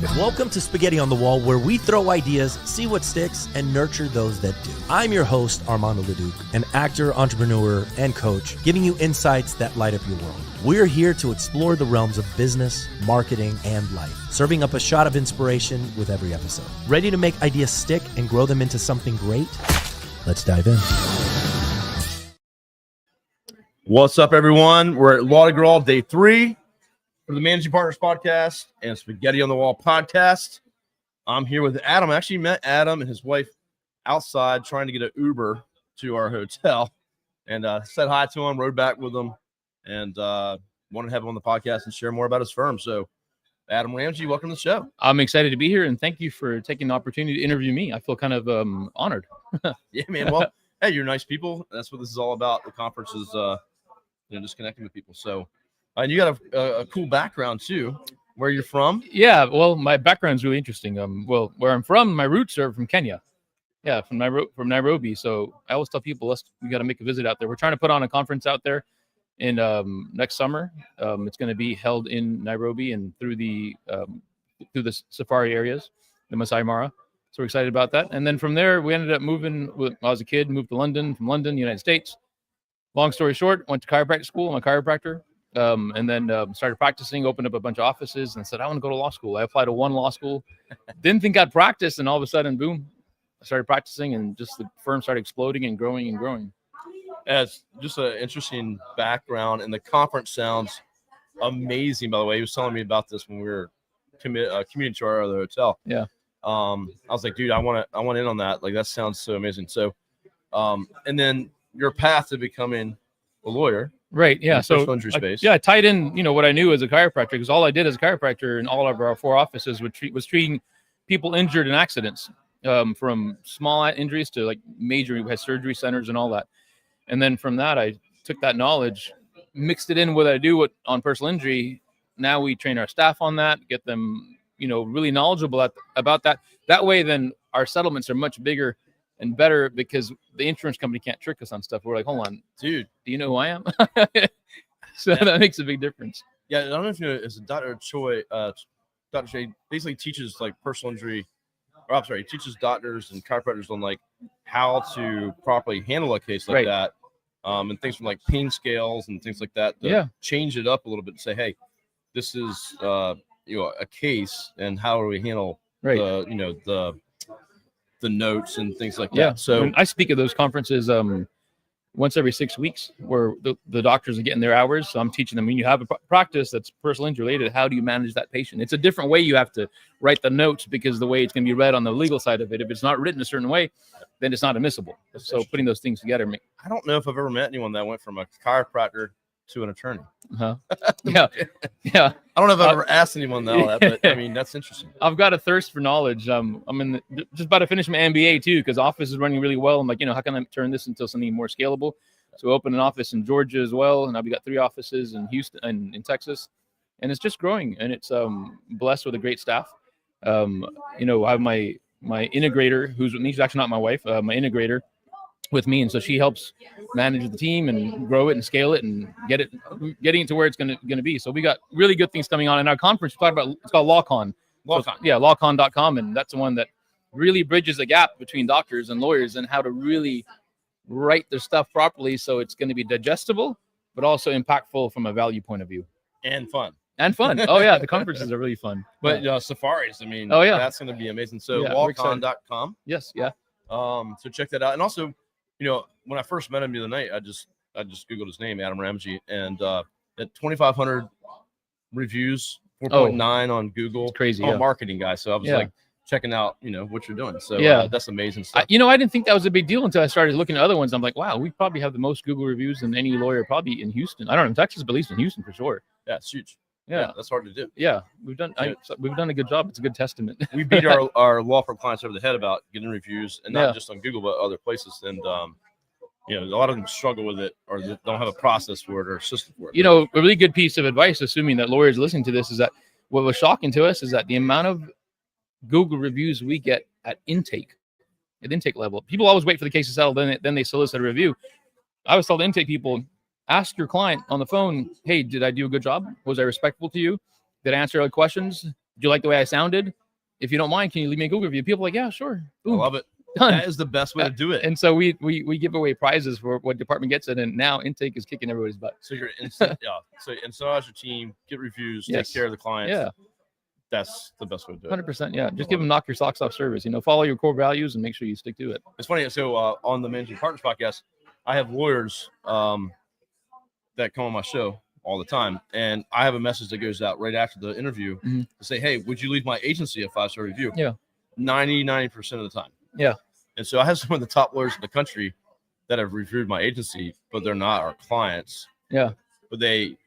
Welcome to Spaghetti on the Wall, where we throw ideas, see what sticks, and nurture those that do. I'm your host, Armando Leduc, an actor, entrepreneur, and coach, giving you insights that light up your world. We're here to explore the realms of business, marketing, and life, serving up a shot of inspiration with every episode. Ready to make ideas stick and grow them into something great? Let's dive in. What's up, everyone? We're at Law-Di-Gras, day 3 for the Managing Partners podcast and Spaghetti on the Wall podcast. I'm here with Adam. I actually met Adam and his wife outside trying to get an Uber to our hotel, and said hi to him, rode back with him, and wanted to have him on the podcast and share more about his firm. So, Adam Ramsey, welcome to the show. I'm excited to be here, and thank you for taking the opportunity to interview me. I feel kind of honored. Yeah, man. Well, hey, you're nice people. That's what this is all about. The conference is just connecting with people. So, and you got a cool background too. Where you're from? Yeah, well, my background's really interesting. Well, where I'm from, my roots are from Kenya. Yeah, from Nairobi. So I always tell people, we got to make a visit out there. We're trying to put on a conference out there in next summer. It's going to be held in Nairobi and through the safari areas, the Masai Mara. So we're excited about that. And then from there, we ended up moving. When I was a kid, moved to London, from London, United States. Long story short, went to chiropractic school. I'm a chiropractor. And then started practicing, opened up a bunch of offices, and said, I want to go to law school. I applied to one law school, didn't think I'd practice, and all of a sudden, boom, I started practicing, and just the firm started exploding and growing and growing. It's just an interesting background, and the conference sounds amazing, by the way. He was telling me about this when we were commuting to our other hotel. Yeah. I was like, dude, I want in on that. Like, that sounds so amazing. So, and then your path to becoming a lawyer. Right. Yeah. So I tied in, what I knew as a chiropractor, because all I did as a chiropractor in all of our 4 offices was treating people injured in accidents, from small injuries to like major. We had surgery centers and all that. And then from that, I took that knowledge, mixed it in with what I do on personal injury. Now we train our staff on that, get them, really knowledgeable about that. That way, then our settlements are much bigger and better, because the insurance company can't trick us on stuff. We're like, hold on, dude, do you know who I am? So that makes a big difference. Yeah, I don't know if you know, it's Dr. Choi. Dr. Choi basically teaches like personal injury, he teaches doctors and chiropractors on like how to properly handle a case like that, and things from like pain scales and things like that. Change it up a little bit and say, hey, this is a case, and how do we handle the notes and things like that. So I speak at those conferences once every 6 weeks, where the doctors are getting their hours. So I'm teaching them, when you have a practice that's personal injury related, how do you manage that patient? It's a different way you have to write the notes, because the way it's going to be read on the legal side of it, if it's not written a certain way, then it's not admissible. So putting those things together. I don't know if I've ever met anyone that went from a chiropractor to an attorney. Yeah. I don't know if I've ever asked anyone that, but I mean, that's interesting. I've got a thirst for knowledge. I'm just about to finish my MBA too, because office is running really well. I'm like, how can I turn this into something more scalable? So I opened an office in Georgia as well, and now we got 3 offices in Houston and in Texas, and it's just growing, and it's blessed with a great staff. I have my integrator, she's actually not my wife, my integrator with me, and so she helps manage the team and grow it and scale it and getting it to where it's going to be. So we got really good things coming on in our conference. We talked about, it's called LawCon. Lawcon.com, and that's the one that really bridges the gap between doctors and lawyers and how to really write their stuff properly, so it's going to be digestible but also impactful from a value point of view, and fun. Oh yeah, the conferences are really fun. But safaris, that's going to be amazing. So lawcon.com. Yes. Yeah. So check that out. And also, when I first met him the other night, I just Googled his name, Adam Ramsey, and at 2,500 reviews, 4.9 on Google. It's crazy. I'm a marketing guy, so I was like checking out, what you're doing. So that's amazing stuff. I didn't think that was a big deal until I started looking at other ones. I'm like, wow, we probably have the most Google reviews than any lawyer probably in Houston. I don't know in Texas, but at least in Houston for sure. Yeah, it's huge. Yeah, that's hard to do. Yeah, we've done a good job. It's a good testament. We beat our law firm clients over the head about getting reviews, and not just on Google, but other places. And a lot of them struggle with it, or they don't have a process for it or a system for it. A really good piece of advice, assuming that lawyers listening to this, is that what was shocking to us is that the amount of Google reviews we get at intake level. People always wait for the case to settle, then they solicit a review. I was told to intake people, ask your client on the phone, hey, did I do a good job? Was I respectful to you? Did I answer all the questions? you like the way I sounded? If you don't mind, can you leave me a Google review? People are like, yeah, sure. I love it. Done. That is the best way to do it. And so we give away prizes for what department gets it, and now intake is kicking everybody's butt. So you're instant, yeah. So incentivize your team, get reviews, Yes. take care of the clients. Yeah, That's the best way to do it. 100%. Yeah, just give them knock your socks off service. Follow your core values and make sure you stick to it. It's funny. So on the Managing Partners podcast, I have lawyers that come on my show all the time, and I have a message that goes out right after the interview to say, "Hey, would you leave my agency a 5-star review?" Yeah, 90% of the time. Yeah. And so I have some of the top lawyers in the country that have reviewed my agency, but they're not our clients. Yeah. But they've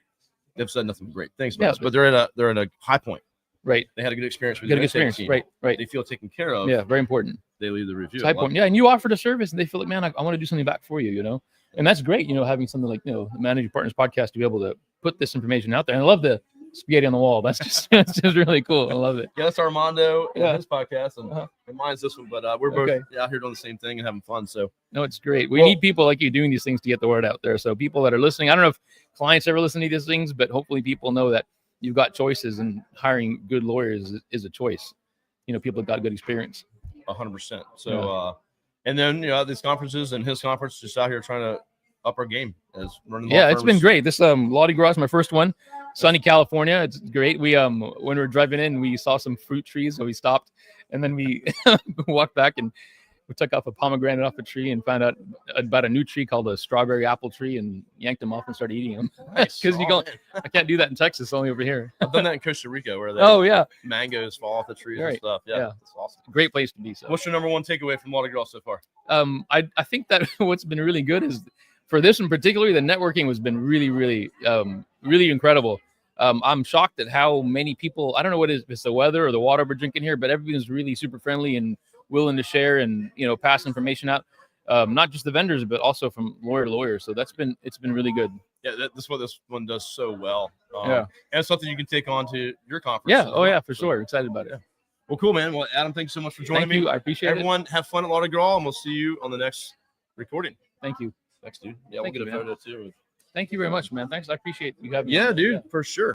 said nothing but great things about Yeah, us. But they're at a high point. Right. They had a good experience with Good the experience. team. Right. They feel taken care of. Yeah, very important. They leave the review. High point. Yeah, and you offered a service, and they feel like, man, I want to do something back for you. And that's great. Having something like the Managing Partners podcast to be able to put this information out there. And I love the spaghetti on the wall. That's just really cool. I love it. Yeah, that's Armando and Yeah. his podcast, and mine's this one. But we're both out here doing the same thing and having fun. So No, it's great. We need people like you doing these things to get the word out there. So people that are listening, I don't know if clients ever listen to these things, but hopefully people know that you've got choices, and hiring good lawyers is a choice. People have got good experience. 100%. So, and then these conferences and his conference, just out here trying to up our game as running. Yeah, it's been great. This Law-Di-Gras is my first one. Sunny California. It's great. We when we were driving in, we saw some fruit trees, so we stopped, and then we walked back and we took off a pomegranate off a tree and found out about a new tree called a strawberry apple tree, and yanked them off and started eating them. Because I can't do that in Texas, only over here. I've done that in Costa Rica where mangoes fall off the trees and stuff. Yeah, that's awesome. Great place to be. So, what's your number one takeaway from Law-Di-Gras so far? I think that what's been really good is, for this in particular, the networking has been really, really, really incredible. I'm shocked at how many people, I don't know what it is, if it's the weather or the water we're drinking here, but everybody's really super friendly and willing to share and, pass information out. Not just the vendors, but also from lawyer to lawyer. So it's been really good. Yeah, that's what this one does so well. And it's something you can take on to your conference. Yeah. Oh yeah, for sure. Excited about it. Yeah. Well, cool, man. Well, Adam, thanks so much for joining me. I appreciate Everyone, have fun at Law-Di-Gras, and we'll see you on the next recording. Thank you. Thanks, dude. Yeah, we'll get a photo too. Thank you very much, man. Thanks. I appreciate you having me. Yeah, dude, for sure.